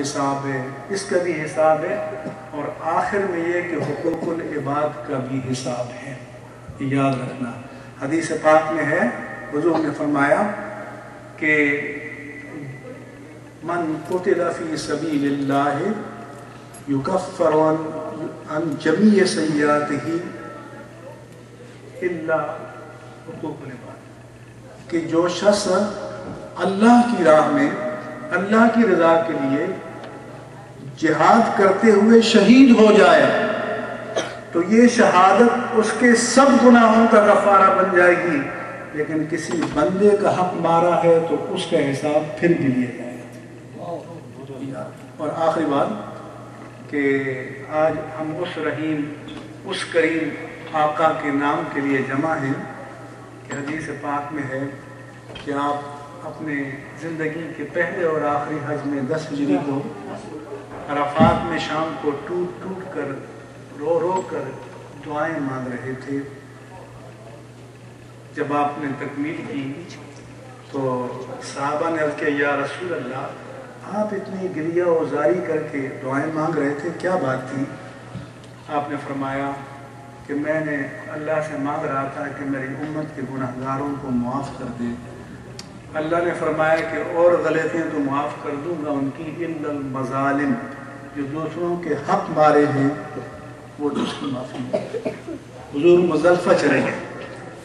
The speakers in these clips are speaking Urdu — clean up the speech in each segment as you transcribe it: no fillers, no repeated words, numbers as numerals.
حساب ہے، اس کا بھی حساب ہے، اور آخر میں یہ کہ حقوق العباد کا بھی حساب ہے، یاد رکھنا۔ حدیث پاک میں ہے، حضور نے فرمایا کہ من قتل فی سبیل اللہ یکفر عن جمیع سیئاتہ الا حقوق العباد، کہ جو شخص اللہ کی راہ میں اللہ کی رضا کے لیے جہاد کرتے ہوئے شہید ہو جائے تو یہ شہادت اس کے سب گناہوں کا کفارہ بن جائے گی، لیکن کسی بندے کا حق مارا ہے تو اس کا حساب پھر بھی لیا جائے گا۔ اور آخری بات کہ آج ہم اس رحیم اس کریم آقا کے نام کے لیے جمع ہیں کہ حدیث پاک میں ہے کہ آپ اپنے زندگی کے پہلے اور آخری حج میں 10 ہجری کو عرفات میں شام کو ٹوٹ ٹوٹ کر رو رو کر دعائیں مانگ رہے تھے۔ جب آپ نے تکمیل کی تو صحابہ نے عرض کیا یا رسول اللہ، آپ اتنی گریہ و زاری کر کے دعائیں مانگ رہے تھے، کیا بات تھی؟ آپ نے فرمایا کہ میں نے اللہ سے مانگ رہا تھا کہ میری امت کے گناہگاروں کو معاف کر دے۔ اللہ نے فرمایا کہ اور غلطیاں تو معاف کر دوں گا ان کی، الا المظالم، جو دوسروں کے حق مارے ہیں وہ اس کی معافی ہے۔ حضور مزدلفہ چلے گئے،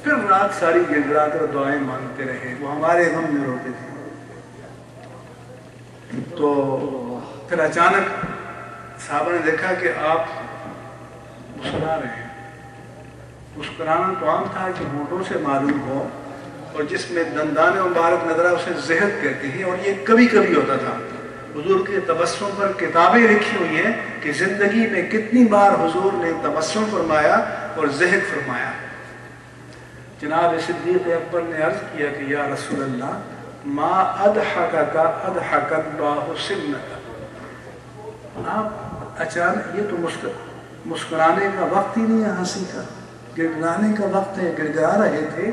پھر رات ساری گڑ گڑا کر دعائیں مانگتے رہے، وہ ہمارے غم میں روتے تھے۔ تو پھر اچانک صحابہ نے دیکھا کہ آپ مسکرا رہے ہیں۔ مسکرانا تو عام تھا کہ ہونٹوں سے معلوم ہو، اور جس میں دندان مبارک نظر آئے اسے ذہق کہتے ہیں، اور یہ کبھی کبھی ہوتا تھا۔ حضور کے تبسم پر کتابیں لکھی ہوئی ہیں کہ زندگی میں کتنی بار حضور نے تبسم فرمایا اور ذہق فرمایا۔ جناب صدیق اکبر نے عرض کیا کہ یا رسول اللہ، ما اضحکک اضحک اللہ سنک، آپ اچانک، یہ تو مسکرانے کا وقت ہی نہیں ہے، ہنسی کا، گڑگڑانے کا وقت ہے، گڑگڑا رہے تھے،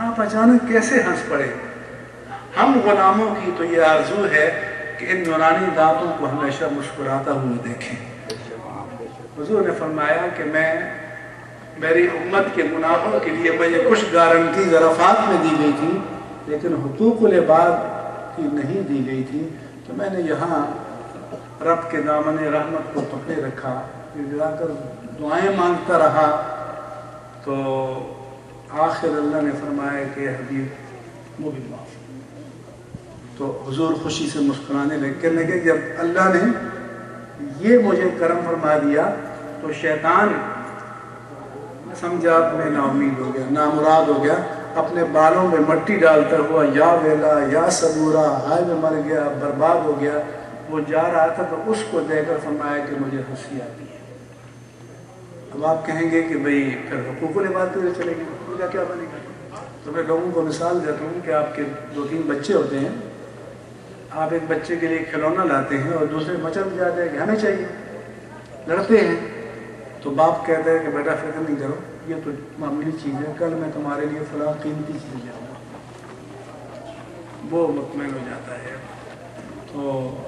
آپ اچانک کیسے ہنس پڑے؟ ہم غلاموں کی تو یہ آرزو ہے کہ ان نورانی دانتوں کو ہمیشہ مسکراتا ہوا دیکھیں۔ حضور نے فرمایا کہ میری امت کے گناہوں کے لیے مجھے کچھ گارنٹی عرفات میں دی گئی تھی، لیکن حقوق العباد کی نہیں دی گئی تھی، تو میں نے یہاں رب کے دامن رحمت کو پکڑے رکھا، گڑگڑا کر دعائیں مانگتا رہا۔ تو آخر اللہ نے فرمایا کہ حبیب وہ بھی معاف۔ تو حضور خوشی سے مسکرانے لگے، کہنے لگے جب اللہ نے یہ مجھے کرم فرما دیا تو شیطان سمجھا میں نا امید ہو گیا، نامراد ہو گیا، اپنے بالوں میں مٹی ڈالتا ہوا یا ویلا یا صبورا، ہائے میں مر گیا، برباد ہو گیا، وہ جا رہا تھا تو اس کو دیکھ کر فرمایا کہ مجھے ہنسی آتی ہے۔ اب آپ کہیں گے کہ بھئی پھر حقوق العباد پہ چلے گی، حقوق کا کیا بنے گا؟ تو میں لوگوں کو مثال دیتا ہوں کہ آپ کے 2-3 بچے ہوتے ہیں، آپ ایک بچے کے لیے کھلونا لاتے ہیں اور دوسرے مچل جاتے ہیں کہ ہمیں چاہیے، لڑتے ہیں، تو باپ کہتا ہے کہ بیٹا فکر نہیں کرو، یہ تو معمولی چیز ہے، کل میں تمہارے لیے فلاں قیمتی چیز لے آؤں گا، وہ مطمئن ہو جاتا ہے۔ تو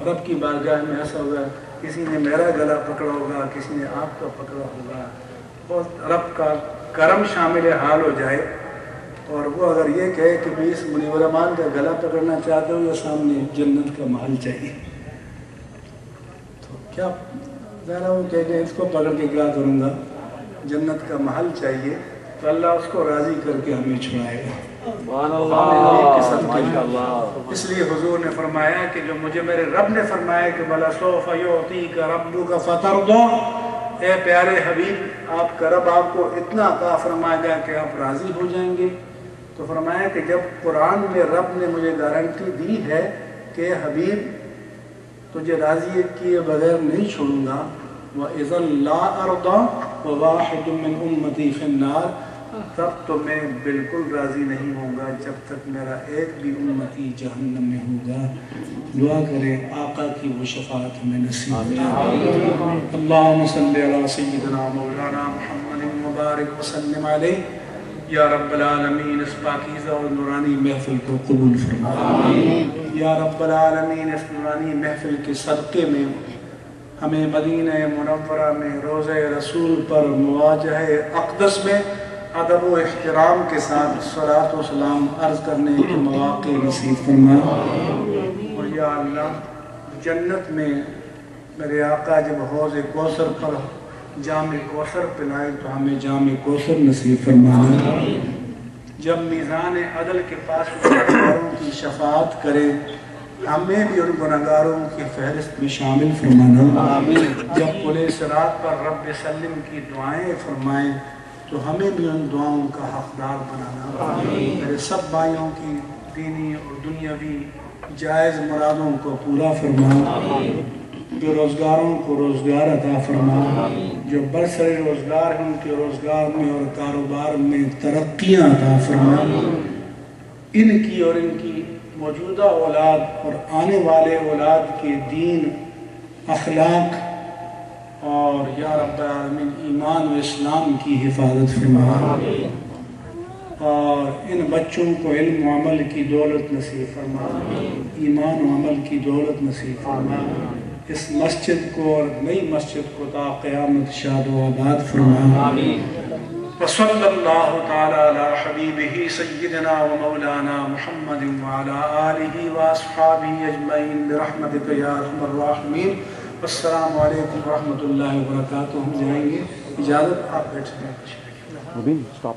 رب کی بارگاہ میں ایسا ہوگا، کسی نے میرا گلا پکڑا ہوگا، کسی نے آپ کا پکڑا ہوگا، اور رب کا کرم شامل حال ہو جائے، اور وہ اگر یہ کہے کہ میں اس منیور الرحمان کا گلا پکڑنا چاہتے ہو یا سامنے جنت کا محل چاہیے، تو کیا ذرا وہ کہہ کہ اس کو پکڑ کے کیا کروں گا، جنت کا محل چاہیے، تو اللہ اس کو راضی کر کے ہمیں چھڑائے گا۔ اس لیے حضور نے فرمایا کہ جو مجھے میرے رب نے فرمایا کہ وَلَسَوْفَ يُعْطِيكَ رَبُّكَ فَتَرْضَىٰ، اے پیارے حبیب آپ کا رب آپ کو اتنا عطا فرمائے گا کہ آپ راضی ہو جائیں گے۔ تو فرمایا کہ جب قرآن میں رب نے مجھے گارنٹی دی ہے کہ حبیب تجھے راضی کیے بغیر نہیں چھوڑوں گا، وَإِذًا لَا أَرْضَىٰ وَوَاحِدٌ مِّنْ أُمَّتِي فِي النَّارِ، تب تو میں بالکل راضی نہیں ہوں گا جب تک میرا ایک بھی امتی جہنم میں ہوگا۔ دعا کریں آقا کی وہ شفاعت ہمیں نصیب کرے۔ اللہم صلی علی سیدنا مولانا محمد مبارک وسلم علیہ یا رب العالمین اس پاکیزہ اور نورانی محفل کو قبول فرما یا رب العالمین اس نورانی محفل کے صدقے میں ہمیں مدینہ منورہ میں روضہ رسول پر مواجہ اقدس میں ادب و احترام کے ساتھ صلاۃ و سلام عرض کرنے کے مواقع نصیب فرما اور یا اللہ جنت میں میرے آقا جب حوض کوثر پر جام کوثر پلائے تو ہمیں جام کوثر نصیب فرمانا جب میزان عدل کے پاس گنہگاروں کی شفاعت کرے ہمیں بھی ان گنہگاروں کی فہرست میں شامل فرمانا جب پلے صراط پر رب سلم کی دعائیں فرمائیں تو ہمیں بھی ان دعاؤں کا حقدار بنانا میرے سب بھائیوں کی دینی اور دنیاوی جائز مرادوں کو پورا فرما جو روزگاروں کو روزگار عطا فرما جو برسر روزگار ہیں ان کے روزگار میں اور کاروبار میں ترقیاں عطا فرما ان کی اور ان کی موجودہ اولاد اور آنے والے اولاد کے دین اخلاق اور یا رب العالمین ایمان و اسلام کی حفاظت فرما اور ان بچوں کو علم و عمل کی دولت نصیب فرما ایمان و عمل کی دولت نصیب فرما اس مسجد کو اور نئی مسجد کو تا قیامت شاد و آباد فرما وصلی اللہ تعالی علی حبیبہ سیدنا و مولانا محمد وعلی آلہ و اصحابہ اجمعین برحمتک یا ارحم الراحمین السلام علیکم ورحمۃ اللہ وبرکاتہ ہم جائیں گے اجازت آپ بیٹھ جائیں